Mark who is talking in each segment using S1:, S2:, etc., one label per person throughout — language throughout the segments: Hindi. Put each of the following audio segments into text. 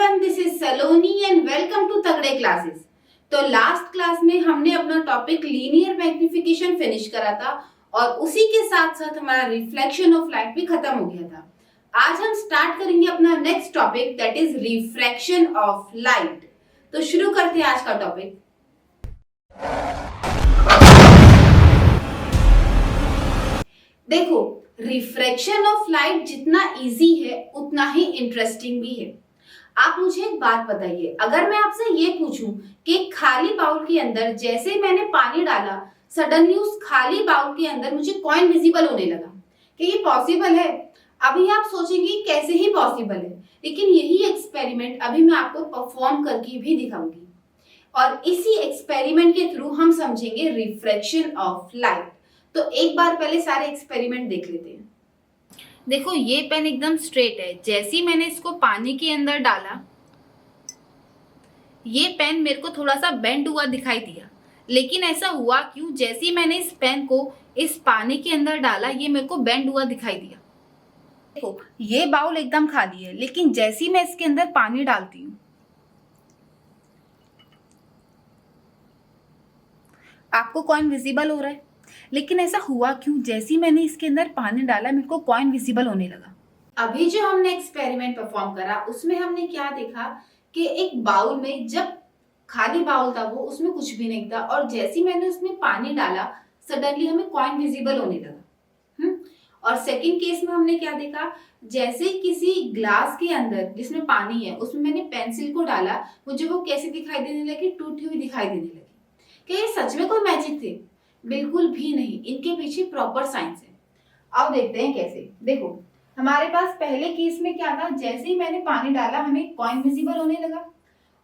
S1: Everyone, this is Saloni and welcome to Tagde classes. तो लास्ट क्लास में हमने अपना टॉपिक लीनियर मैग्निफिकेशन फिनिश करा था और उसी के साथ साथ हमारा रिफ्लेक्शन ऑफ लाइट भी खत्म हो गया था। आज हम स्टार्ट करेंगे अपना next topic that is refraction of light. तो शुरू करते हैं आज का टॉपिक। देखो, रिफ्रैक्शन ऑफ लाइट जितना इजी है उतना ही इंटरेस्टिंग भी है। आप मुझे एक बात बताइए, अगर मैं आपसे ये पूछूं कि खाली बाउल के अंदर जैसे मैंने पानी डाला, सडनली उस खाली बाउल के अंदर मुझे कॉइन विजिबल होने लगा, कि ये पॉसिबल है? अभी आप सोचेंगे कैसे ही पॉसिबल है, लेकिन यही एक्सपेरिमेंट अभी मैं आपको परफॉर्म करके भी दिखाऊंगी और इसी एक्सपेरिमेंट के थ्रू हम समझेंगे रिफ्रैक्शन ऑफ लाइट। तो एक बार पहले सारे एक्सपेरिमेंट देख लेते हैं। देखो, ये पेन एकदम स्ट्रेट है। जैसे ही मैंने इसको पानी के अंदर डाला, ये पेन मेरे को थोड़ा सा बेंड हुआ दिखाई दिया, लेकिन ऐसा हुआ क्यों? जैसे ही मैंने इस पेन को इस पानी के अंदर डाला, ये मेरे को बेंड हुआ दिखाई दिया। देखो, ये बाउल एकदम खाली है, लेकिन जैसे ही मैं इसके अंदर पानी डालती हूँ, आपको कॉइन विजिबल हो रहा है, लेकिन ऐसा हुआ क्यों? जैसे ही मैंने इसके अंदर पानी डाला, मेरे को कॉइन विजिबल होने लगा। अभी जो हमने एक्सपेरिमेंट परफॉर्म करा उसमें हमने क्या देखा कि एक बाउल में, जब खाली बाउल था वो, उसमें कुछ भी नहीं था, और जैसे ही मैंने उसमें पानी डाला, सडनली हमें कॉइन विजिबल होने लगा। और सेकंड केस में हमने क्या देखा, जैसे किसी ग्लास के अंदर जिसमें पानी है, उसमें मैंने पेंसिल को डाला, मुझे वो कैसे दिखाई देने लगी? टूटी हुई दिखाई देने लगी। क्या ये सच में कोई मैजिक थे? बिल्कुल भी नहीं, इनके पीछे प्रॉपर साइंस है। अब देखते हैं कैसे। देखो, हमारे पास पहले केस में क्या था, जैसे ही मैंने पानी डाला हमें कॉइन विजिबल होने लगा,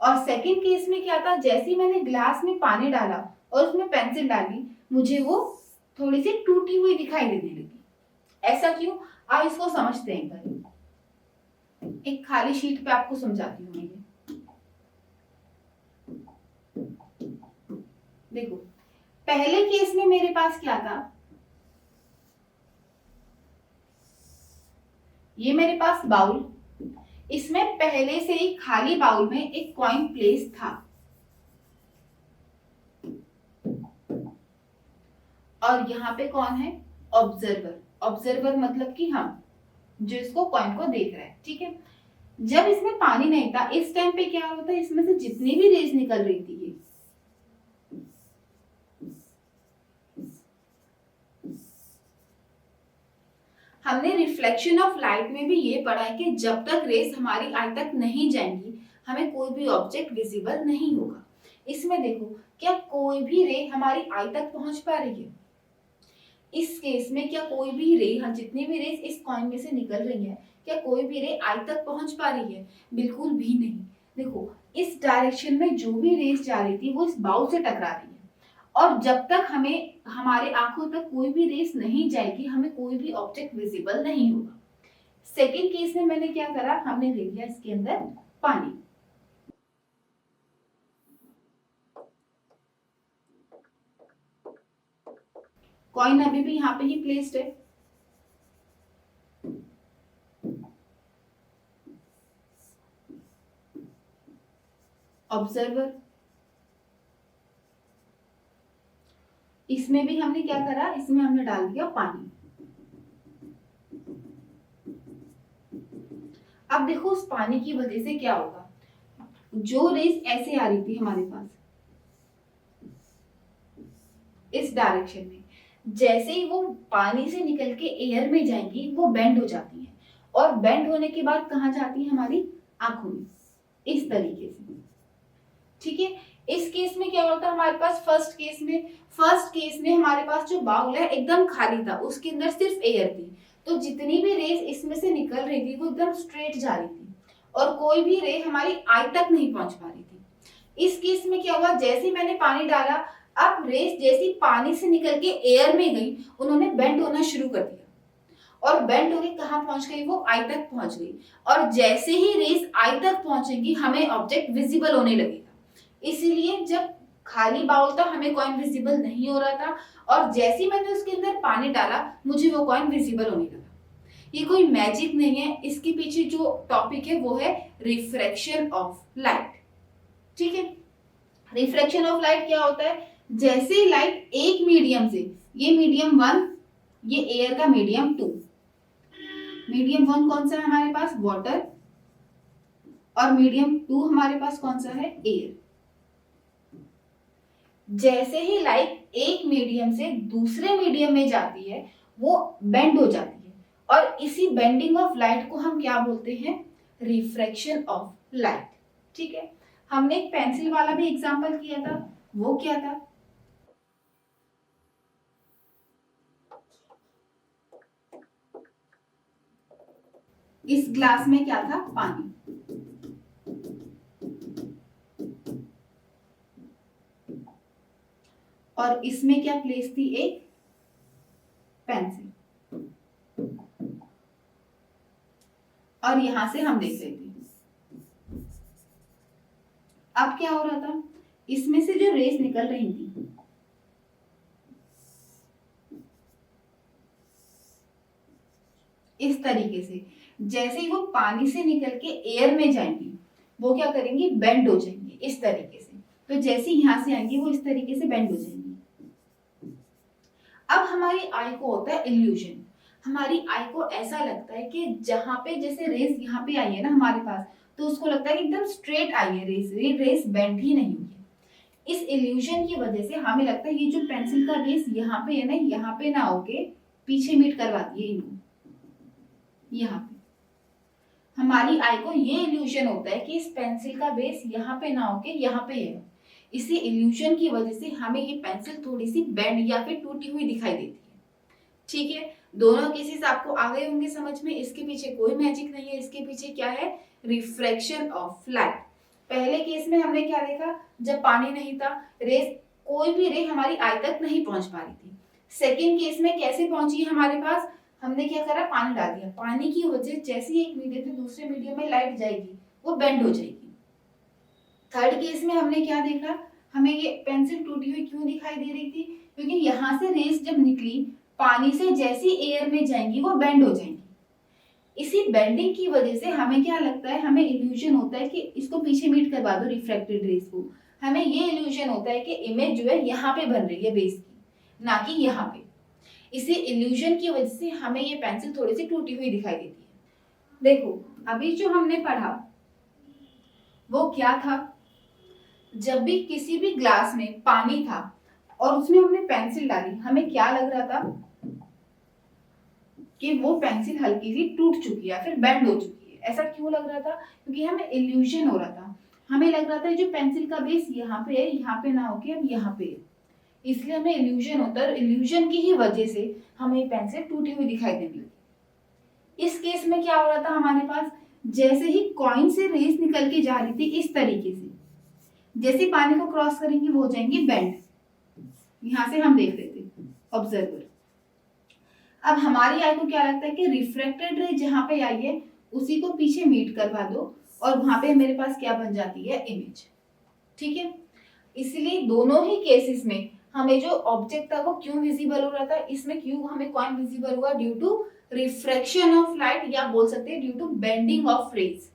S1: और सेकंड केस में क्या था, जैसे ही मैंने ग्लास में पानी डाला और उसमें पेंसिल डाली, मुझे वो थोड़ी सी टूटी हुई दिखाई देने लगी। ऐसा क्यों? आप इसको समझते हैं। एक खाली शीट पे आपको समझाती हूँ मैं। देखो, पहले केस में मेरे पास क्या था, ये मेरे पास बाउल, इसमें पहले से ही खाली बाउल में एक कॉइन प्लेस था, और यहाँ पे कौन है? ऑब्जर्वर। ऑब्जर्वर मतलब कि हम जो इसको कॉइन को देख रहे हैं। ठीक है, जब इसमें पानी नहीं था, इस टाइम पे क्या होता है, इसमें से जितनी भी रेज निकल रही थी, ये हमने रिफ्लेक्शन ऑफ लाइट में भी ये पढ़ा है कि जब तक रेस हमारी आई तक नहीं जाएंगी, हमें कोई भी ऑब्जेक्ट विजिबल नहीं होगा। इसमें देखो, क्या कोई भी रे हमारी आई तक पहुंच पा रही है? इस केस में क्या कोई भी रे, हम जितनी भी रेस इस कॉइन में से निकल रही है, क्या कोई भी रे आई तक पहुंच पा रही है? बिल्कुल भी नहीं। देखो, इस डायरेक्शन में जो भी रेस जा रही थी वो इस बाउल से टकरा रही है, और जब तक हमें हमारे आंखों तक कोई भी रेस नहीं जाएगी, हमें कोई भी ऑब्जेक्ट विजिबल नहीं होगा। सेकेंड केस में मैंने क्या करा, हमने ले लिया इसके अंदर पानी। कॉइन अभी भी यहाँ पे ही प्लेस्ड है। ऑब्जर्वर, इसमें भी हमने क्या करा, इसमें हमने डाल दिया पानी। अब देखो, उस पानी की वजह से क्या होगा, जो रेस ऐसे आ रही थी हमारे पास इस डायरेक्शन में, जैसे ही वो पानी से निकल के एयर में जाएंगी, वो बेंड हो जाती है, और बेंड होने के बाद कहाँ जाती है? हमारी आंखों में, इस तरीके से। ठीक है, इस केस में क्या होता है हमारे पास, फर्स्ट केस में हमारे पास जो बाउल है एकदम खाली था, उसके अंदर सिर्फ एयर थी, तो जितनी भी रेस इसमें से निकल रही थी वो एकदम स्ट्रेट जा रही थी, और कोई भी रे हमारी आई तक नहीं पहुंच पा रही थी। इस केस में क्या हुआ, जैसे मैंने पानी डाला, अब रेस जैसी पानी से निकल के एयर में गई, उन्होंने बेंड होना शुरू कर दिया, और बेंड होके कहाँ पहुंच गई? वो आई तक पहुंच गई, और जैसे ही रेस आई तक पहुंचेगी, हमें ऑब्जेक्ट विजिबल होने लगेगा। इसीलिए जब खाली बाउल था हमें कॉइन विजिबल नहीं हो रहा था, और जैसे ही मैंने उसके अंदर पानी डाला, मुझे वो कॉइन विजिबल होने लगा। ये कोई मैजिक नहीं है, इसके पीछे जो टॉपिक है वो है रिफ्रैक्शन ऑफ लाइट। ठीक है, रिफ्रैक्शन ऑफ लाइट क्या होता है, जैसे लाइट एक मीडियम से, ये मीडियम 1, ये एयर का मीडियम 2, मीडियम 1 कौन सा है हमारे पास, वाटर, और मीडियम 2 हमारे पास कौन सा है, एयर। जैसे ही लाइट एक मीडियम से दूसरे मीडियम में जाती है वो बेंड हो जाती है, और इसी बेंडिंग ऑफ लाइट को हम क्या बोलते हैं, रिफ्रैक्शन ऑफ लाइट। ठीक है, हमने एक पेंसिल वाला भी एग्जांपल किया था, वो क्या था, इस ग्लास में क्या था, पानी, और इसमें क्या प्लेस थी, एक पेंसिल, और यहां से हम देख रहे थे। अब क्या हो रहा था, इसमें से जो रेस निकल रही थी, इस तरीके से, जैसे ही वो पानी से निकल के एयर में जाएंगी वो क्या करेंगी, बेंड हो जाएंगी इस तरीके से। तो जैसे यहां से आएंगी वो इस तरीके से बेंड हो जाएंगी। अब हमारी आई को होता है इल्यूजन, हमारी आई को ऐसा लगता है कि जहां पे जैसे रेस यहाँ पे आई है ना हमारे पास, तो उसको लगता है कि एकदम स्ट्रेट आई है रेस, ये रेस बेंड ही नहीं हुई है। इस इल्यूजन की वजह से हमें लगता है ये जो पेंसिल का रेस यहाँ पे है ना, यहाँ पे ना होके पीछे मीट करवाती है इनको, यहाँ पे हमारी आई को ये इल्यूजन होता है कि इस पेंसिल का बेस यहाँ पे ना होके यहाँ पे है। इसी इल्यूजन की वजह से हमें ये पेंसिल थोड़ी सी बेंड या फिर टूटी हुई दिखाई देती है। ठीक है, दोनों केसेस आपको आ गए होंगे समझ में, इसके पीछे कोई मैजिक नहीं है, इसके पीछे क्या है, रिफ्रैक्शन ऑफ लाइट। पहले केस में हमने क्या देखा, जब पानी नहीं था, रेस, कोई भी रे हमारी आई तक नहीं पहुंच पा रही थी। सेकेंड केस में कैसे पहुंची हमारे पास, हमने क्या करा, पानी डाल दिया, पानी की वजह जैसे ही एक मीडियम से दूसरे मीडियम में लाइट जाएगी वो बेंड हो जाएगी। थर्ड केस में हमने क्या देखा, हमें ये पेंसिल टूटी हुई क्यों दिखाई दे रही थी, क्योंकि यहाँ से रेस जब निकली पानी से जैसी एयर में जाएंगी वो बेंड हो जाएंगी। इसी बेंडिंग की वजह से हमें क्या लगता है, हमें इल्यूजन होता है कि इसको पीछे मीट करवा दो रिफ्रैक्टेड रेस को, हमें ये इल्यूजन होता है कि इमेज जो है यहाँ पे बन रही है बेस की, ना कि यहाँ पे। इसी इल्यूजन की वजह से हमें ये पेंसिल थोड़ी सी टूटी हुई दिखाई देती है। देखो अभी जो हमने पढ़ा वो क्या था, जब भी किसी भी ग्लास में पानी था और उसमें हमने पेंसिल डाली, हमें क्या लग रहा था कि वो पेंसिल हल्की सी टूट चुकी है, फिर बेंड हो चुकी है। ऐसा क्यों लग रहा था, क्योंकि हमें इल्यूजन हो रहा था, हमें लग रहा था जो पेंसिल का बेस यहाँ पे है, यहाँ पे ना होके अब यहाँ पे है, इसलिए हमें इल्यूजन होता है, और इल्यूजन की ही वजह से हमें पेंसिल टूटी हुई दिखाई देने लगी। इस केस में क्या हो रहा था हमारे पास, जैसे ही कॉइन से रेस निकल के जा रही थी इस तरीके से, जैसे पानी को क्रॉस करेंगी वो हो जाएंगी बेंड, यहां से हम देख रहे थे ऑब्जर्वर। अब हमारी आई को क्या लगता है कि रिफ्रैक्टेड रे जहां पे आई है उसी को पीछे मीट करवा दो, और वहां पे मेरे पास क्या बन जाती है, इमेज। ठीक है, इसलिए दोनों ही केसेस में हमें जो ऑब्जेक्ट था वो क्यों विजिबल हो रहा था, इसमें क्यों हमें कौन विजिबल हुआ, due to refraction of light, या बोल सकते हैं due to bending of rays.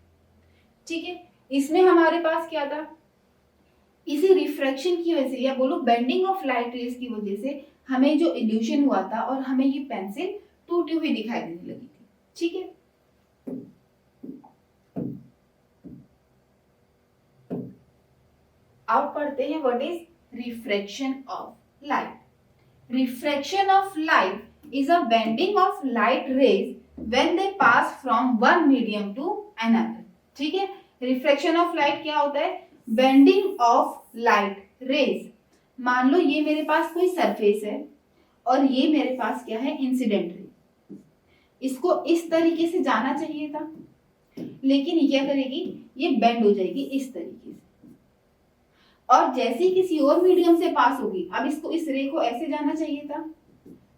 S1: ठीक है, इसमें हमारे पास क्या था, इसी रिफ्रैक्शन की वजह से, या बोलो बेंडिंग ऑफ लाइट रेज की वजह से हमें जो इल्यूजन हुआ था और हमें ये पेंसिल टूटी हुई दिखाई देने लगी थी। ठीक है, अब पढ़ते हैं what is refraction of light. Refraction of light is a bending of light rays when they pass from one medium to another। ठीक है, रिफ्रैक्शन ऑफ लाइट क्या होता है, बेंडिंग ऑफ लाइट रेज। मान लो ये मेरे पास कोई सरफेस है और ये मेरे पास क्या है, इंसिडेंट रे, इसको इस तरीके से जाना चाहिए था, लेकिन ये क्या करेगी, ये बेंड हो जाएगी इस तरीके से, और जैसे ही किसी और मीडियम से पास होगी, अब इसको इस रे को ऐसे जाना चाहिए था,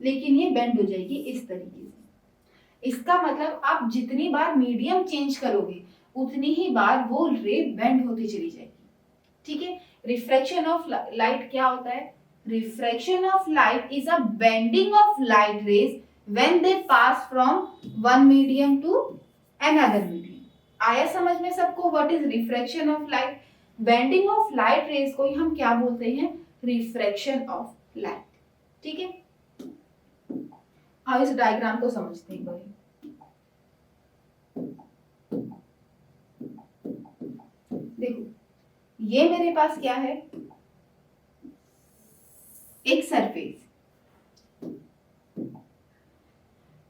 S1: लेकिन ये बेंड हो जाएगी इस तरीके से। इसका मतलब आप जितनी बार मीडियम चेंज करोगे उतनी ही बार वो रे बेंड होती चली जाएगी। ठीक है, रिफ्रैक्शन ऑफ लाइट क्या होता है, refraction of light is a bending of light rays when they pass from one medium to another medium. आया समझ में सबको what is refraction of light? Bending of light rays को ही हम क्या बोलते हैं? Refraction of light. ठीक है, अब इस डायग्राम को समझते हैं भाई। देखो ये मेरे पास क्या है? एक सरफेस।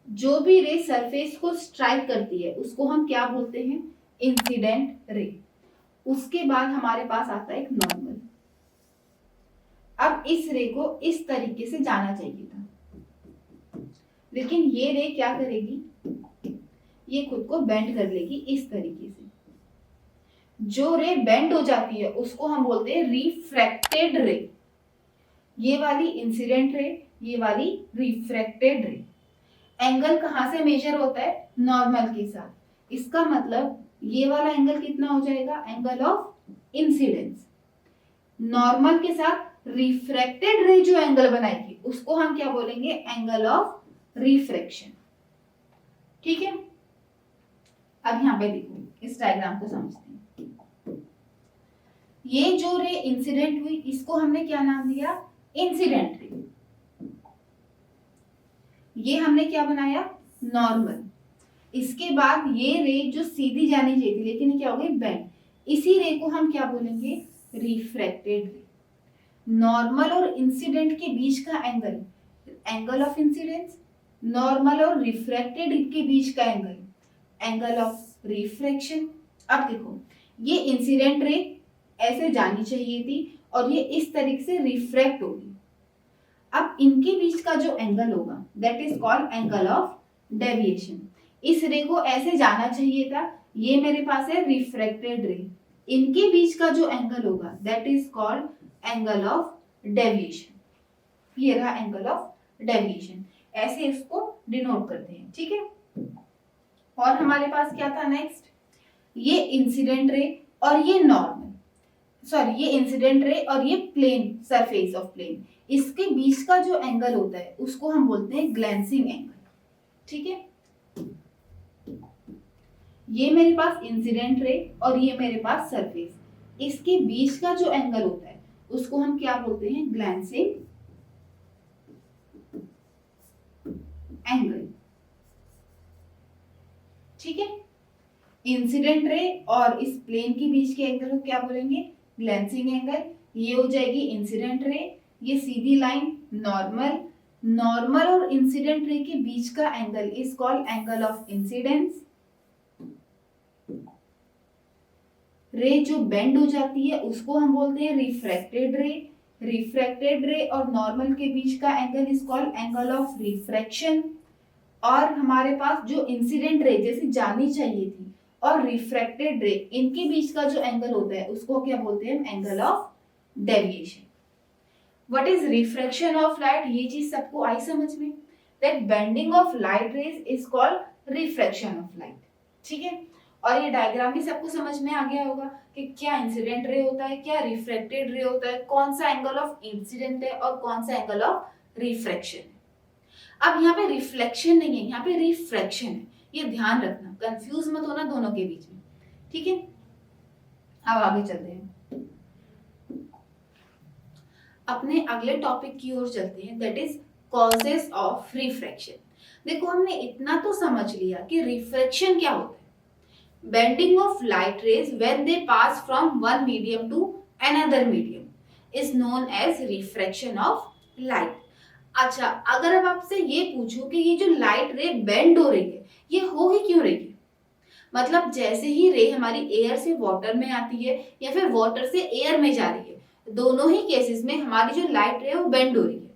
S1: जो भी रे सरफेस को स्ट्राइक करती है उसको हम क्या बोलते हैं? Incident ray. उसके बाद हमारे पास आता है एक नॉर्मल। अब इस रे को इस तरीके से जाना चाहिए था, लेकिन ये रे क्या करेगी? ये खुद को बेंड कर लेगी इस तरीके से। जो रे बेंड हो जाती है उसको हम बोलते हैं रिफ्रैक्टेड रे। ये वाली इंसिडेंट रे, ये वाली रिफ्रैक्टेड रे। एंगल कहां से मेजर होता है? नॉर्मल के साथ। इसका मतलब ये वाला एंगल कितना हो जाएगा? Angle of incidence. नॉर्मल के साथ रिफ्रैक्टेड रे जो एंगल बनाएगी उसको हम क्या बोलेंगे? Angle of refraction. ठीक है, अब यहां पे देखो, इस डायग्राम को समझते हैं। ये जो रे इंसिडेंट हुई इसको हमने क्या नाम दिया? Incident ray. ये हमने क्या बनाया? नॉर्मल। इसके बाद ये रे जो सीधी जानी चाहिए थी लेकिन क्या हो गई? बेंड। इसी रे को हम क्या बोलेंगे? रिफ्रैक्टेड रे। नॉर्मल और इंसिडेंट के बीच का angle, angle of incidence. Normal और रिफ्रैक्टेड के बीच का एंगल, एंगल ऑफ रिफ्रैक्शन। अब देखो ये इंसिडेंट रे ऐसे जानी चाहिए थी और ये इस तरीके से रिफ्रैक्ट होगी। अब इनके बीच का जो एंगल होगा that is called angle of deviation. इस रे को ऐसे जाना चाहिए था, ये मेरे पास है रिफ्रैक्टेड रे। इनके बीच का जो एंगल होगा that is called angle of deviation. ये रहा एंगल ऑफ डेविएशन, ऐसे इसको डिनोट करते हैं। ठीक है, और हमारे पास क्या था नेक्स्ट? ये इंसिडेंट रे और ये नॉर्मल, सॉरी ये इंसिडेंट रे और ये प्लेन, सरफेस ऑफ प्लेन, इसके बीच का जो एंगल होता है उसको हम बोलते हैं ग्लैंसिंग एंगल। ठीक है, ये मेरे पास इंसिडेंट रे और ये मेरे पास सरफेस, इसके बीच का जो एंगल होता है उसको हम क्या बोलते हैं? Glancing angle. ठीक है, इंसिडेंट रे और इस प्लेन के बीच के एंगल को क्या बोलेंगे? Glancing angle. ये हो जाएगी इंसिडेंट रे, ये सीधी लाइन नॉर्मल। नॉर्मल और इंसिडेंट रे के बीच का angle is called angle of incidence. रे जो बेंड हो जाती है उसको हम बोलते हैं रिफ्रैक्टेड रे। रिफ्रैक्टेड रे और नॉर्मल के बीच का angle is called angle of refraction. और हमारे पास जो इंसिडेंट रे जैसे जानी चाहिए थी और रिफ्रैक्टेड रे, इनके बीच का जो एंगल होता है उसको क्या बोलते हैं? Angle of deviation. What is refraction of light? ये चीज सबको आई समझ में? That bending of light raise is called refraction of light. ठीक है, और ये डायग्राम भी सबको समझ में आ गया होगा कि क्या इंसिडेंट रे होता है, क्या रिफ्रैक्टेड रे होता है, कौन सा एंगल ऑफ इंसिडेंट है और कौन सा एंगल ऑफ रिफ्रैक्शन है। अब यहाँ पे रिफ्लेक्शन नहीं है, यहाँ पे रिफ्रैक्शन है, ये ध्यान रखना, कंफ्यूज मत होना दोनों के बीच में। ठीक है, अब आगे चलते हैं, अपने अगले टॉपिक की ओर चलते हैं, that is causes of refraction. देखो हमने इतना तो समझ लिया कि रिफ्रैक्शन क्या होता है। Bending of light rays when they pass from one medium to another medium is known as refraction of light. अच्छा, अगर अब आपसे ये पूछो कि ये जो लाइट रे बेंड हो रही है ये हो ही क्यों रही है? मतलब जैसे ही रे हमारी एयर से वाटर में आती है या फिर वाटर से एयर में जा रही है, दोनों ही केसेस में हमारी जो लाइट रे है वो बेंड हो रही है।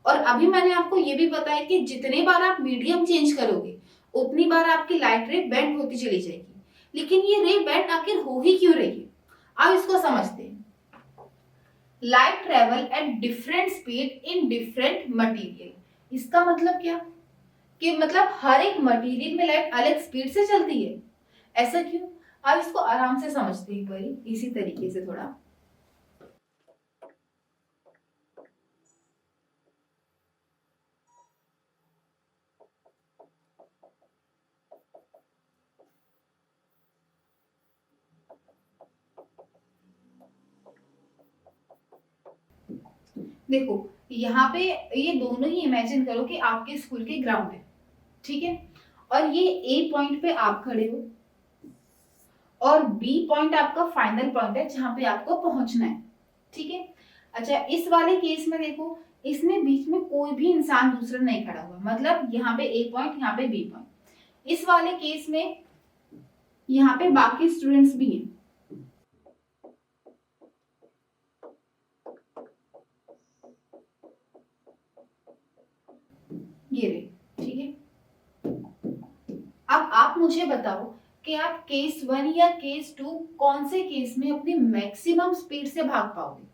S1: और अभी मैंने आपको ये भी बताया कि जितने बार आप मीडियम चेंज करोगे उतनी बार आपकी लाइट रे बेंड होती चली जाएगी। लेकिन ये रे बेंड आखिर हो ही क्यों रही है? अब इसको समझते हैं। Light travel at different speed in different material. इसका मतलब क्या? कि मतलब हर एक मटेरियल में लाइट अलग स्पीड से चलती है। ऐसा क्यों? अब इसको आराम से समझते हैं एक बारी, इसी तरीके से थोड़ा। देखो यहाँ पे ये दोनों ही इमेजिन करो कि आपके स्कूल के ग्राउंड है, ठीक है, और ये ए पॉइंट पे आप खड़े हो और बी पॉइंट आपका फाइनल पॉइंट है जहां पे आपको पहुंचना है, ठीक है। अच्छा, इस वाले केस में देखो, इसमें बीच में कोई भी इंसान दूसरा नहीं खड़ा हुआ, मतलब यहाँ पे ए पॉइंट, यहाँ पे बी पॉइंट। इस वाले केस में यहाँ पे बाकी स्टूडेंट्स भी हैं, ये रहे, ठीक है। अब आप मुझे बताओ कि आप केस 1 या केस 2 कौन से केस में अपनी मैक्सिमम स्पीड से भाग पाओगे।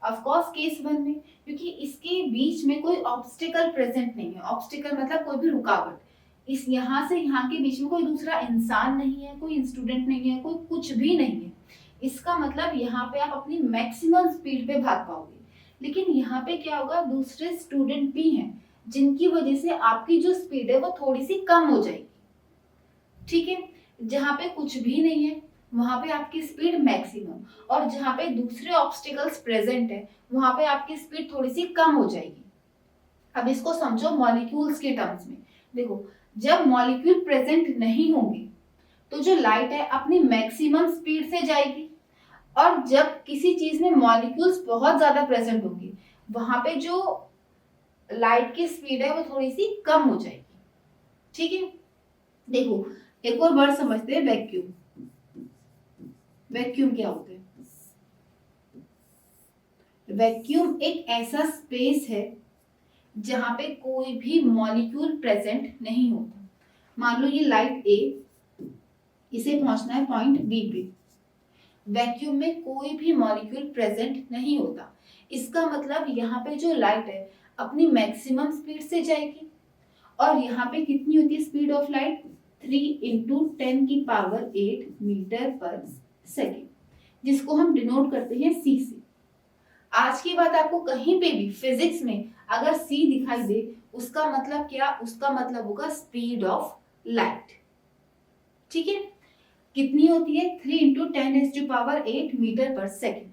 S1: ऑफ कोर्स केस 1 में, क्योंकि इसके बीच में कोई ऑब्स्टिकल प्रेजेंट नहीं है। ऑब्स्टिकल मतलब कोई भी रुकावट, इस यहाँ से यहाँ के बीच में कोई दूसरा इंसान नहीं है, कोई स्टूडेंट नहीं है, कोई कुछ भी नहीं है। इसका मतलब यहाँ पे आप अपनी मैक्सिमम स्पीड पे भाग पाओगे। लेकिन यहाँ पे क्या होगा, दूसरे स्टूडेंट भी हैं जिनकी वजह से आपकी जो स्पीड है वो थोड़ी सी कम हो जाएगी, ठीक है। जहां पे कुछ भी नहीं है वहां पे आपकी स्पीड मैक्सिमम, और जहां पे दूसरे ऑब्स्टिकल्स प्रेजेंट है वहां पे आपकी स्पीड थोड़ी सी कम हो जाएगी। अब इसको समझो मॉलिक्यूल्स के टर्म्स में। देखो, जब मॉलिक्यूल प्रेजेंट नहीं होंगे तो जो लाइट है अपनी मैक्सिमम स्पीड से जाएगी, और जब किसी चीज में मॉलिक्यूल्स बहुत ज्यादा प्रेजेंट होंगे वहां पे जो लाइट की स्पीड है वो थोड़ी सी कम हो जाएगी, ठीक है। देखो, एक और वर्ड समझते हैं, वैक्यूम। वैक्यूम क्या होता है? वैक्यूम एक ऐसा स्पेस है जहां पे कोई भी मॉलिक्यूल प्रेजेंट नहीं होता। मान लो ये लाइट ए, इसे पहुंचना है पॉइंट बी पे। वैक्यूम में कोई भी मॉलिक्यूल प्रेजेंट नहीं होता। इसका मतलब यहाँ पे जो लाइट है अपनी मैक्सिमम स्पीड से जाएगी, और यहाँ पे कितनी होती है स्पीड ऑफ लाइट? 3 इंटू 10 की पावर 8 मीटर पर सेकेंड, जिसको हम डिनोट करते हैं सी से। आज की बात, आपको कहीं पे भी फिजिक्स में अगर सी दिखाई दे, उसका मतलब क्या? उसका मतलब होगा स्पीड ऑफ लाइट, ठीक है। कितनी होती है? 3 इंटू 10⁻⁸ मीटर पर सेकेंड।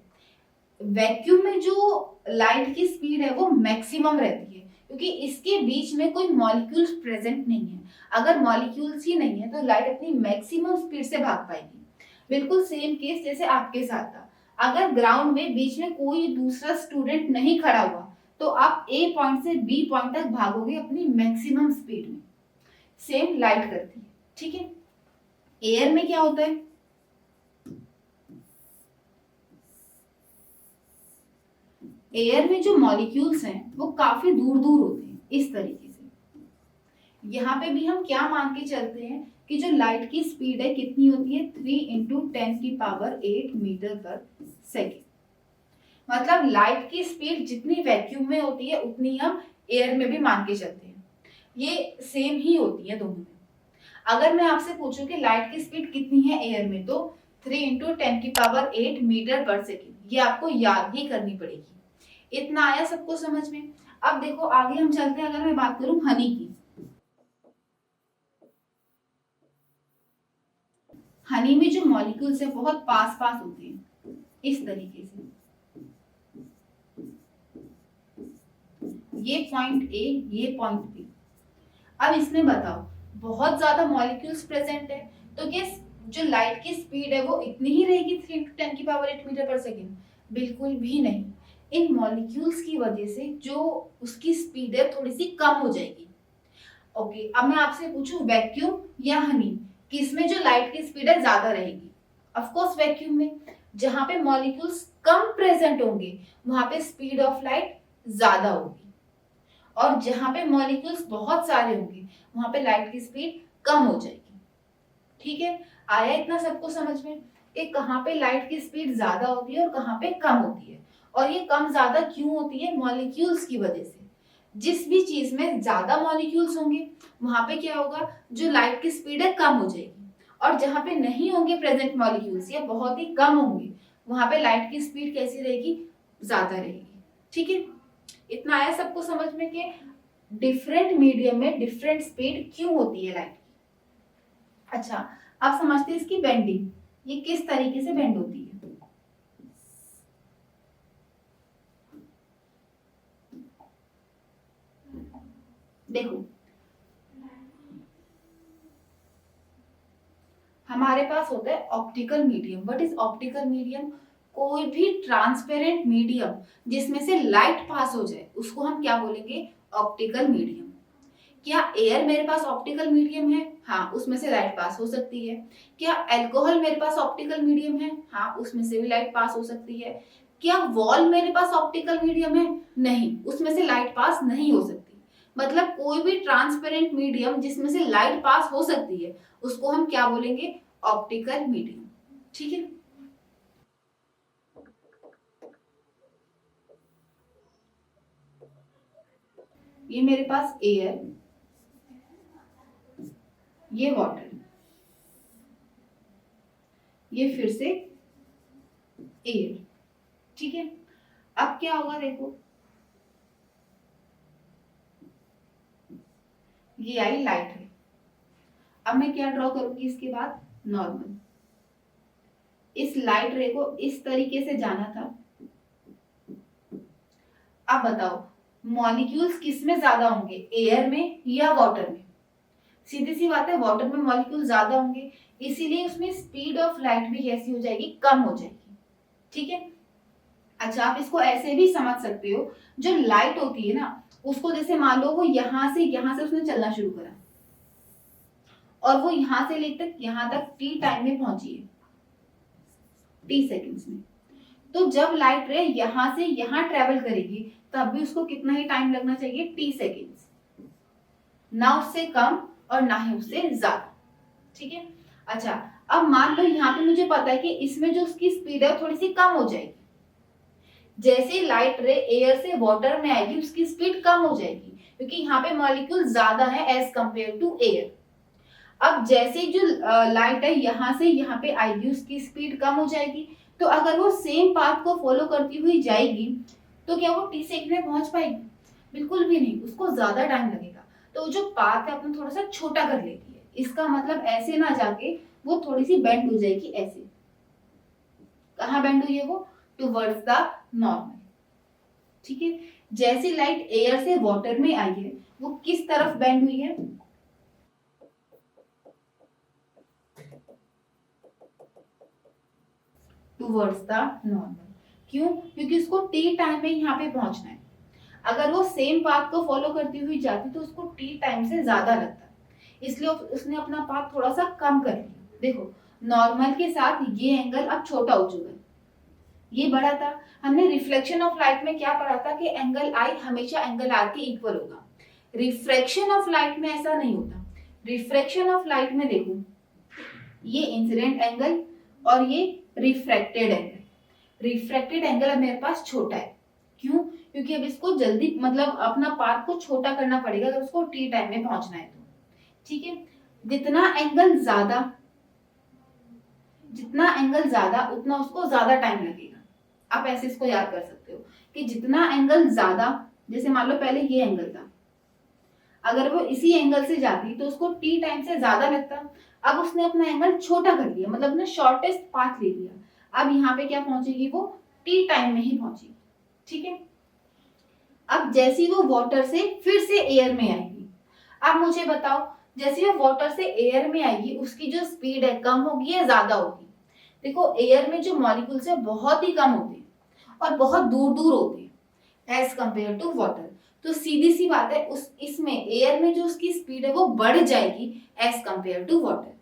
S1: वैक्यूम में जो लाइट की स्पीड है वो मैक्सिमम रहती है, क्योंकि इसके बीच में कोई मॉलिक्यूल्स प्रेजेंट नहीं है। अगर मॉलिक्यूल्स ही नहीं है तो लाइट अपनी मैक्सिमम स्पीड से भाग पाएगी। बिल्कुल सेम केस जैसे आपके साथ था। अगर ग्राउंड में बीच में कोई दूसरा स्टूडेंट नहीं खड़ा हुआ तो आप ए पॉइंट से बी पॉइंट तक भागोगे अपनी मैक्सिमम स्पीड में। सेम लाइट करती है, ठीक है। एयर में क्या होता है? एयर में जो मॉलिक्यूल्स हैं वो काफी दूर दूर होते हैं, इस तरीके से। यहाँ पे भी हम क्या मान के चलते हैं कि जो लाइट की स्पीड है कितनी होती है? 3 इंटू 10⁸ मीटर पर सेकेंड। मतलब लाइट की स्पीड जितनी वैक्यूम में होती है उतनी हम एयर में भी मान के चलते हैं। ये सेम ही होती है दोनों में। अगर मैं आपसे पूछूं कि लाइट की स्पीड कितनी है एयर में, तो 3 इंटू 10⁸ मीटर पर सेकेंड, ये आपको याद ही करनी पड़ेगी। इतना आया सबको समझ में? अब देखो आगे हम चलते हैं। अगर मैं बात करूं हनी की, हनी में जो मॉलिक्यूल्स है बहुत पास पास होते हैं, इस तरीके से। ये पॉइंट ए, ये पॉइंट बी। अब इसमें बताओ, बहुत ज्यादा मॉलिक्यूल्स प्रेजेंट है तो क्या जो लाइट की स्पीड है वो इतनी ही रहेगी 3 इंटू 10⁸ मीटर पर सेकेंड? बिल्कुल भी नहीं। इन मॉलिक्यूल्स की वजह से जो उसकी स्पीड है थोड़ी सी कम हो जाएगी। ओके, अब मैं आपसे पूछूं वैक्यूम या हनी, किसमें जो लाइट की स्पीड है ज्यादा रहेगी? ऑफ कोर्स वैक्यूम में। जहां पे मॉलिक्यूल्स कम प्रेजेंट होंगे वहां पे स्पीड ऑफ लाइट ज्यादा होगी, और जहां पे मॉलिक्यूल्स बहुत सारे होंगे वहां पे लाइट की स्पीड कम हो जाएगी, ठीक है। आया इतना सबको समझ में कि कहाँ पे लाइट की स्पीड ज्यादा होती है और कहाँ पे कम होती है, और ये कम ज्यादा क्यों होती है? मॉलिक्यूल्स की वजह से। जिस भी चीज में ज्यादा मॉलिक्यूल्स होंगे वहां पे क्या होगा, जो लाइट की स्पीड है कम हो जाएगी, और जहां पे नहीं होंगे प्रेजेंट मॉलिक्यूल्स या बहुत ही कम होंगे वहां पे लाइट की स्पीड कैसी रहेगी? ज्यादा रहेगी, ठीक है। इतना आया सबको समझ में कि डिफरेंट मीडियम में डिफरेंट स्पीड क्यों होती है लाइट की। अच्छा, अब समझते हैं इसकी बेंडिंग, ये किस तरीके से बेंड होती है। देखो हमारे पास होता है optical medium. What is optical medium? कोई भी ट्रांसपेरेंट मीडियम जिसमें से लाइट पास हो जाए उसको हम क्या बोलेंगे? Optical medium. क्या एयर मेरे पास ऑप्टिकल मीडियम है? हाँ, उसमें से लाइट पास हो सकती है। क्या अल्कोहल मेरे पास ऑप्टिकल मीडियम है? हाँ, उसमें से भी लाइट पास हो सकती है। क्या वॉल मेरे पास ऑप्टिकल मीडियम है? नहीं, उसमें से लाइट पास नहीं हो सकती। मतलब कोई भी ट्रांसपेरेंट मीडियम जिसमें से लाइट पास हो सकती है उसको हम क्या बोलेंगे? Optical medium. ठीक है। ये मेरे पास एयर, ये वाटर, ये फिर से एयर। ठीक है। अब क्या होगा देखो, ये आई लाइट रे। अब मैं क्या ड्रॉ करूंगी इसके बाद? नॉर्मल। इस लाइट रे को इस तरीके से जाना था। अब बताओ मॉलिक्यूल्स किस में ज्यादा होंगे, एयर में या वाटर में? सीधी सी बात है, वाटर में मॉलिक्यूल ज्यादा होंगे, इसीलिए उसमें स्पीड ऑफ लाइट भी कैसी हो जाएगी? कम हो जाएगी। ठीक है। अच्छा, आप इसको ऐसे भी समझ सकते हो, जो लाइट होती है ना उसको जैसे मान लो वो यहां से उसने चलना शुरू करा और वो यहां से लेकर यहां तक टी टाइम में पहुंची है, टी सेकेंड्स में। तो जब लाइट रे यहां से यहां ट्रेवल करेगी तब भी उसको कितना ही टाइम लगना चाहिए? T seconds. ना उससे कम और ना ही उससे ज्यादा। ठीक है। अच्छा, अब मान लो यहाँ पे मुझे पता है कि इसमें जो उसकी स्पीड है थोड़ी सी कम हो जाएगी। जैसे लाइट रे एयर से वाटर में आएगी उसकी स्पीड कम हो जाएगी क्योंकि यहाँ पे मॉलिक्यूल ज्यादा है एज कंपेयर टू एयर। अब जैसे जो लाइट है यहाँ से यहाँ पे आएगी उसकी स्पीड कम हो जाएगी। तो अगर वो सेम पाथ को फॉलो करती हुई जाएगी तो क्या वो टी सेकंड में पहुंच पाएगी? बिल्कुल भी नहीं, उसको ज्यादा टाइम लगेगा। तो जो पाथ है अपना थोड़ा सा छोटा कर लेती है। इसका मतलब ऐसे ना जाके वो थोड़ी सी बेंड हो जाएगी ऐसे। कहाँ बेंड हुई है वो? Towards the normal. ठीक है। जैसी लाइट एयर से वाटर में आई है वो किस तरफ बेंड हुई है? Towards the normal. क्यों? क्योंकि उसको टी टाइम में यहाँ पे पहुंचना है। अगर वो सेम पाथ को फॉलो करती हुई जाती तो उसको टी टाइम से ज्यादा लगता, इसलिए उसने अपना पाथ थोड़ा सा कम कर लिया। देखो नॉर्मल के साथ ये एंगल अब छोटा हो चुका है, ये बड़ा था। हमने रिफ्लेक्शन ऑफ लाइट में क्या पढ़ा था कि एंगल आई हमेशा एंगल आर के इक्वल होगा। रिफ्रैक्शन ऑफ लाइट में ऐसा नहीं होता। रिफ्रैक्शन ऑफ लाइट में देखो ये इंसिडेंट एंगल और ये रिफ्रैक्टेड एंगल। रिफ्रैक्टेड एंगल अब मेरे पास छोटा है। क्यों? क्योंकि अब इसको जल्दी मतलब अपना पाथ को छोटा करना पड़ेगा अगर उसको टी टाइम में पहुंचना है तो। ठीक है। जितना एंगल ज्यादा उतना उसको ज्यादा टाइम लगेगा। आप ऐसे इसको याद कर सकते हो कि जितना एंगल ज्यादा, जैसे मान लो पहले ये एंगल था, अगर वो इसी एंगल से जाती तो उसको टी टाइम से ज्यादा लगता। अब उसने अपना एंगल छोटा कर लिया, मतलब ने शॉर्टेस्ट पाथ ले लिया। अब यहाँ पे क्या पहुंचेगी वो? टी टाइम में ही पहुंचेगी। ठीक है। अब जैसी वो वाटर से फिर से एयर में आएगी। अब मुझे बताओ जैसे वो वाटर से एयर में आएगी उसकी जो स्पीड है कम होगी या ज्यादा होगी? देखो एयर में जो मॉलिक्यूल्स है बहुत ही कम होते हैं और बहुत दूर दूर होते हैं एज कंपेयर टू वाटर। तो सीधी सी बात है उस इसमें एयर में जो उसकी स्पीड है वो बढ़ जाएगी एज कंपेयर टू वाटर।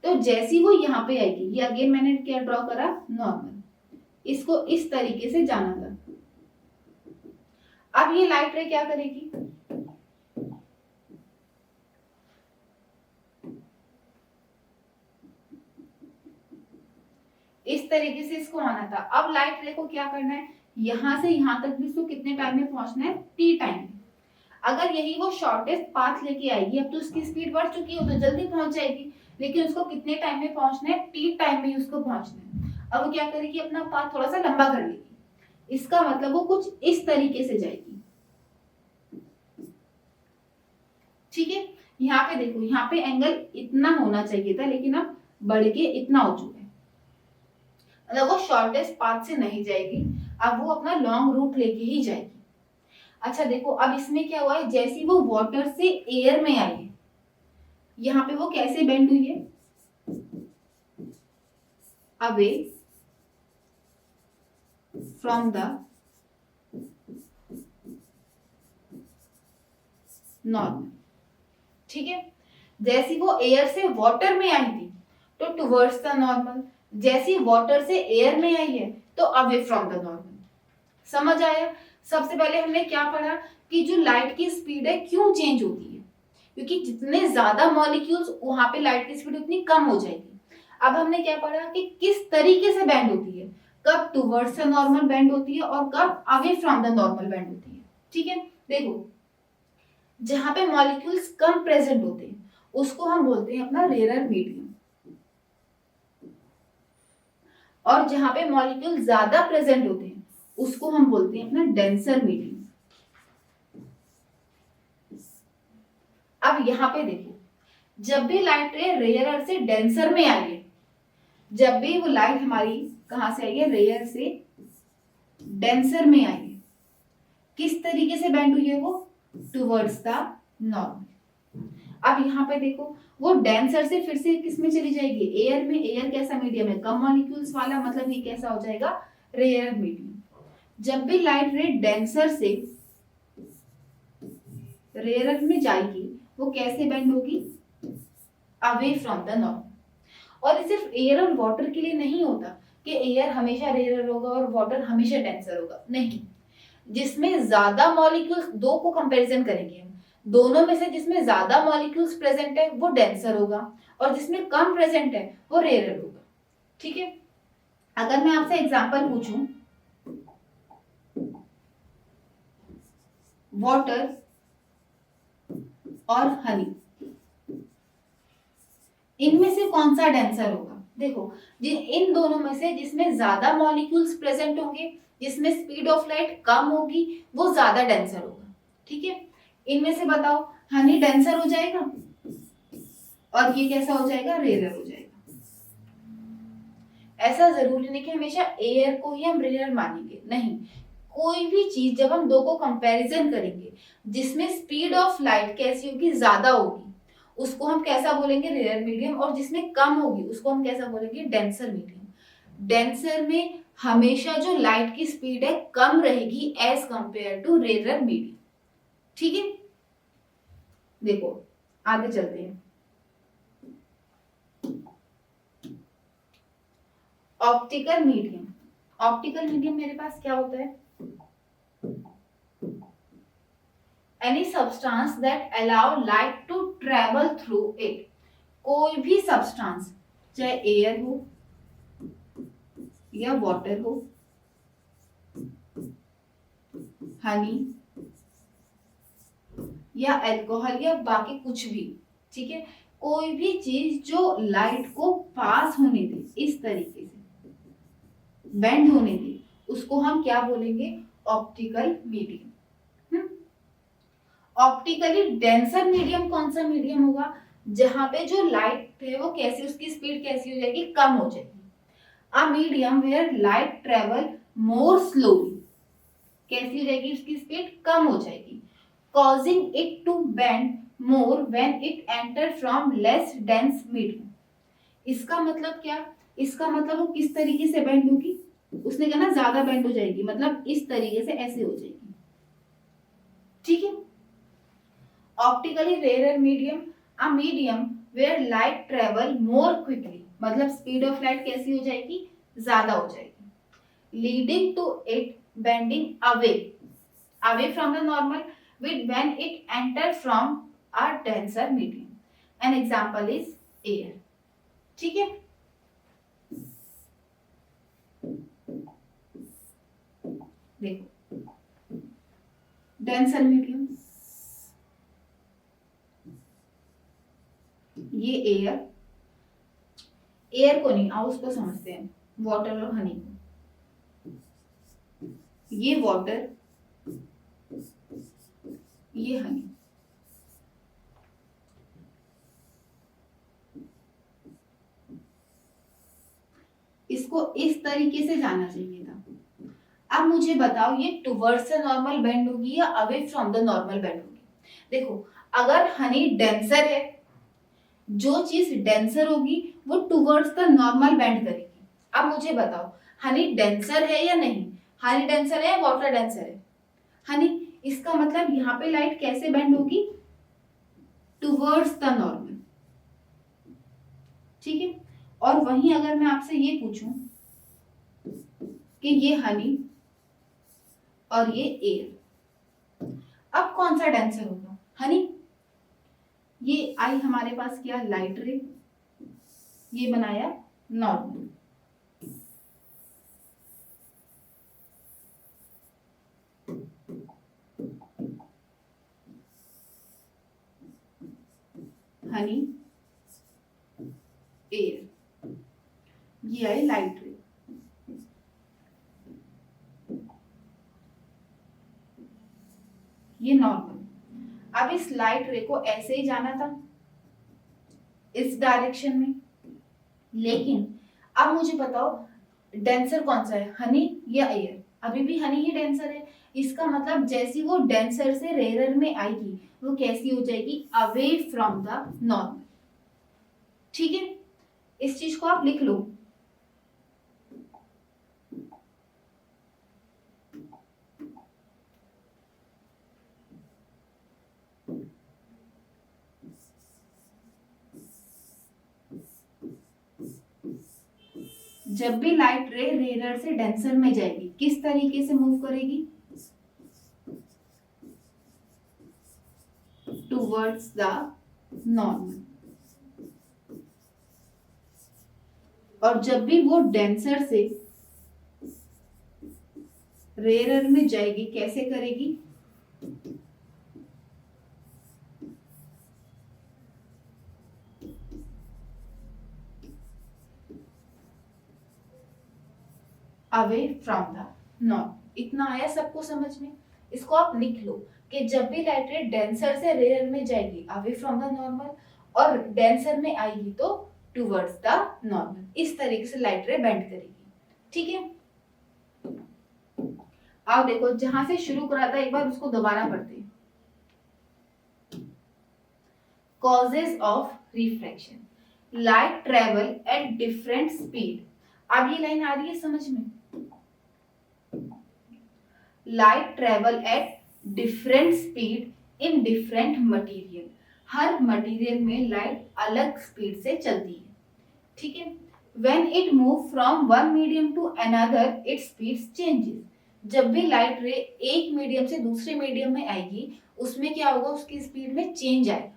S1: तो जैसी वो यहाँ पे आएगी, ये अगेन मैंने क्या ड्रॉ करा? नॉर्मल। इसको इस तरीके से जाना था। अब ये लाइट रे क्या करेगी? इस तरीके से इसको आना था। अब लाइट रे को क्या करना है? यहां से यहां तक भी इसको कितने टाइम में पहुंचना है? T time. अगर यही वो शॉर्टेस्ट पाथ लेके आएगी, अब तो उसकी स्पीड बढ़ चुकी हो तो जल्दी पहुंच जाएगी, लेकिन उसको कितने टाइम में पहुंचना है? टी टाइम में ही उसको पहुंचना है। अब वो क्या करेगी? अपना पाथ थोड़ा सा लंबा कर लेगी। इसका मतलब वो कुछ इस तरीके से जाएगी। ठीक है। यहाँ पे देखो, यहाँ पे एंगल इतना होना चाहिए था लेकिन अब बढ़ के इतना हो चुका है। मतलब वो शॉर्टेस्ट पाथ से नहीं जाएगी, अब वो अपना लॉन्ग रूट लेके ही जाएगी। अच्छा देखो, अब इसमें क्या हुआ है, जैसे वो वाटर से एयर में आई है, यहाँ पे वो कैसे बेंड हुई है, अवे फ्रॉम द नॉर्मल। ठीक है, जैसी वो एयर से वाटर में आई थी तो टुवर्ड्स द नॉर्मल, जैसी वाटर से एयर में आई है तो अवे फ्रॉम द नॉर्मल। समझ आया? सबसे पहले हमने क्या पढ़ा कि जो लाइट की स्पीड है क्यों चेंज होती है, क्योंकि जितने ज्यादा मॉलिक्यूल्स वहां पे लाइट की स्पीड उतनी कम हो जाएगी। अब हमने क्या पढ़ा कि किस तरीके से बैंड होती है, कब टुवर्ड्स द नॉर्मल बैंड होती है और कब away from the normal band होती है। ठीक है, देखो जहां पे मॉलिक्यूल्स कम प्रेजेंट होते हैं उसको हम बोलते हैं अपना रेयर मीडियम, और जहां पे मॉलिक्यूल ज्यादा प्रेजेंट होते हैं उसको हम बोलते हैं अपना डेंसर मीडियम। अब यहाँ पे देखो, जब भी लाइट रे रेयर से डेंसर में आई है, जब भी वो लाइट हमारी कहां से आई है, रेयर से डेंसर में आई है, किस तरीके से बैंड हुई है वो, टुवर्ड्स द नॉर्मल। अब यहाँ पे देखो, वो डेंसर से फिर से किस में चली जाएगी, एयर में। एयर कैसा मीडियम है, कम मॉलिक्यूल्स वाला, मतलब ये कैसा हो जाएगा, रेयर मीडियम। जब भी लाइट रे डेंसर से रेयर में जाएगी वो कैसे बेंड होगी, अवे फ्रॉम द नॉर्मल। और ये सिर्फ एयर और वाटर के लिए नहीं होता कि एयर हमेशा रेयर होगा और वाटर हमेशा डेंसर होगा, नहीं। जिसमें ज्यादा मॉलिक्यूल्स, दो को कंपैरिजन करेंगे हम, दोनों में से जिसमें ज्यादा मॉलिक्यूल्स प्रेजेंट है वो डेंसर होगा और जिसमें कम प्रेजेंट है वो रेयर होगा। ठीक है, अगर मैं आपसे एग्जांपल पूछूं, वाटर और हनी, इनमें से कौन सा डेंसर होगा, देखो इन दोनों में से जिसमें ज्यादा मॉलिक्यूल्स प्रेजेंट होंगे, जिसमें स्पीड ऑफ लाइट कम होगी, वो ज्यादा डेंसर होगा। ठीक है, इनमें से बताओ, हनी डेंसर हो जाएगा और ये कैसा हो जाएगा, रेयर हो जाएगा। ऐसा जरूरी नहीं कि हमेशा एयर को ही हम रेयर मानेंगे, नहीं। कोई भी चीज जब हम दो को कंपैरिजन करेंगे, जिसमें स्पीड ऑफ लाइट कैसी होगी, ज्यादा होगी, उसको हम कैसा बोलेंगे, रेयर मीडियम, और जिसमें कम होगी उसको हम कैसा बोलेंगे, डेंसर मीडियम। डेंसर में हमेशा जो लाइट की स्पीड है कम रहेगी as compared to rare medium. ठीक है, देखो आगे चलते हैं। ऑप्टिकल मीडियम, ऑप्टिकल मीडियम मेरे पास क्या होता है, any substance that allow light to travel through it. कोई भी सब्सटेंस, चाहे एयर हो या वाटर हो, हनी या अल्कोहल या बाकी कुछ भी, ठीक है, कोई भी चीज जो लाइट को पास होने दे, इस तरीके से बेंड होने दे, उसको हम क्या बोलेंगे, optical medium. Optically denser medium कौन सा मीडियम होगा, जहां पे जो लाइट है वो कैसी, उसकी स्पीड कैसी हो जाएगी, कम हो जाएगी। A medium where light travel more slowly, कैसी हो जाएगी, उसकी स्पीड कम हो जाएगी, causing it to bend more when it enter from less dense medium. इसका मतलब क्या, इसका मतलब वो किस तरीके से बेंड होगी, उसने कहा ना ज्यादा बेंड हो जाएगी, मतलब इस तरीके से ऐसे हो जाएगी। ठीक है, optically rare medium, a medium where light travel more quickly, मतलब स्पीड ऑफ लाइट कैसी हो जाएगी, ज्यादा हो जाएगी, leading to it bending away, away from the normal with when it enter from a denser medium. An example is air. ठीक है, देखो डेंसर मीडियम, ये एयर, एयर को नहीं, आओ उसको समझते हैं, वाटर और हनी को, ये वाटर, ये हनी। इसको इस तरीके से जाना चाहिए था। अब मुझे बताओ ये टुवर्ड्स द नॉर्मल बेंड होगी या away from the normal bend होगी। देखो अगर हनी डेंसर है, जो चीज डेंसर होगी वो टुवर्ड्स द नॉर्मल बेंड करेगी। अब मुझे बताओ हनी डेंसर है या नहीं, हनी डेंसर है या वाटर डेंसर है? हनी, इसका मतलब यहाँ पे लाइट कैसे बेंड होगी? Towards the normal. ठीक है, और वहीं अगर मैं आपसे ये पूछूं कि ये हनी और ये एयर, अब कौन सा डेंसर होगा? हनी। ये आई हमारे पास क्या, लाइट रे, ये बनाया नॉर्मल। हनी, एयर, ये आई लाइट रे। ये नॉर्मल। अब इस लाइट रे को ऐसे ही जाना था इस डायरेक्शन में, लेकिन अब मुझे बताओ डेंसर कौन सा है, हनी या एयर? अभी भी हनी ही डेंसर है। इसका मतलब जैसी वो डेंसर से रेयर में आएगी वो कैसी हो जाएगी? Away from the normal. ठीक है, इस चीज को आप लिख लो। जब भी लाइट रे रेयर से डेंसर में जाएगी किस तरीके से मूव करेगी? Towards the normal. और जब भी वो डेंसर से रेयर में जाएगी कैसे करेगी? Away from the normal. इतना आया सबको समझ में? इसको आप लिख लो कि जब भी लाइट रे डेंसर से रेयर में जाएगी अवे फ्रॉम द नॉर्मल, और डेंसर में आएगी तो टुवर्ड्स द नॉर्मल। इस तरीके से लाइट रे बेंड करेगी। ठीक है, आओ देखो जहां से शुरू करा था एक बार उसको दोबारा पढ़ते हैं। Causes of refraction, light travel at different speed. अब ये लाइन आ रही है समझ में? Light travel at different speed in different material. हर मटेरियल में लाइट अलग स्पीड से चलती है। ठीक है, when it move from one medium to another its speed changes. जब भी लाइट रे एक मीडियम से दूसरे मीडियम में आएगी उसमें क्या होगा? उसकी स्पीड में चेंज आएगा।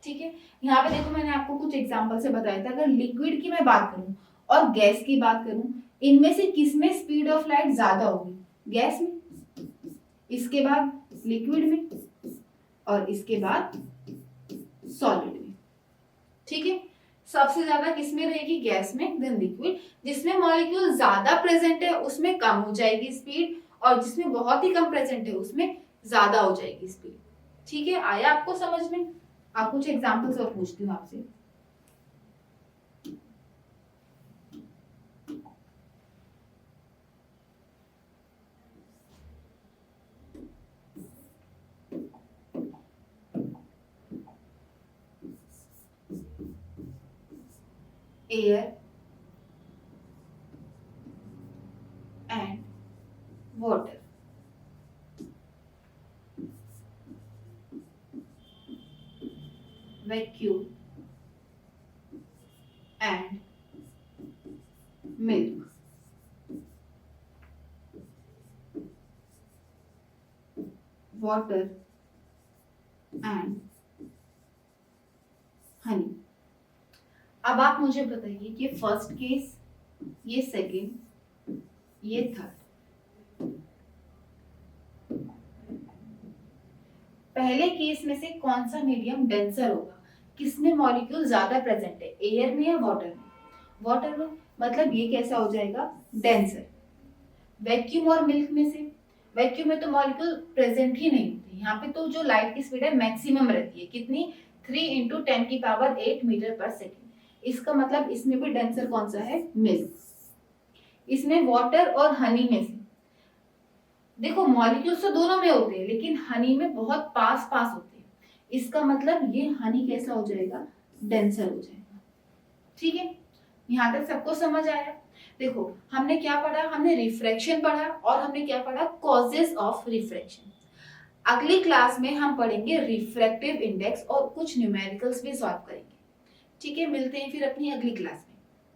S1: ठीक है, यहाँ पे देखो मैंने आपको कुछ एग्जांपल से बताया था। अगर लिक्विड की मैं बात करूं और गैस की बात करूं, इनमें से किसमें स्पीड ऑफ लाइट ज्यादा होगी? गैस में, इसके बाद लिक्विड में, और इसके बाद सॉलिड में। ठीक है, सबसे ज्यादा किसमें रहेगी? गैस में, देन लिक्विड। जिसमें मॉलिक्यूल ज्यादा प्रेजेंट है उसमें कम हो जाएगी स्पीड, और जिसमें बहुत ही कम प्रेजेंट है उसमें ज्यादा हो जाएगी स्पीड। ठीक है, आया आपको समझ में? आप कुछ एग्जांपल्स और पूछती हूँ आपसे। Air and water. Vacuum and milk. Water and honey. अब आप मुझे बताइए कि फर्स्ट केस, ये सेकंड, ये थर्ड। पहले केस में से कौन सा मीडियम डेंसर होगा? किसमें मॉलिक्यूल ज्यादा प्रेजेंट है, एयर में या वाटर में? वाटर में, मतलब ये कैसा हो जाएगा? डेंसर। वैक्यूम और मिल्क में से, वैक्यूम में तो मॉलिक्यूल प्रेजेंट ही नहीं होते। यहाँ पे तो जो लाइट की स्पीड है मैक्सिमम रहती है, कितनी? 3 × 10⁸ मीटर पर सेकेंड। इसका मतलब इसमें भी डेंसर कौन सा है? मिल्क। इसमें वाटर और हनी में से देखो मॉलिक्यूल्स तो दोनों में होते हैं लेकिन हनी में बहुत पास पास होते हैं, इसका मतलब ये हनी कैसा हो जाएगा, डेंसर हो जाएगा। ठीक है, यहाँ तक सबको समझ आया। देखो हमने क्या पढ़ा, हमने रिफ्रैक्शन पढ़ा और हमने क्या पढ़ा, कॉजेस ऑफ रिफ्रैक्शन। अगली क्लास में हम पढ़ेंगे रिफ्रैक्टिव इंडेक्स और कुछ न्यूमेरिकल्स भी सॉल्व करेंगे। ठीक है, मिलते हैं फिर अपनी अगली क्लास में।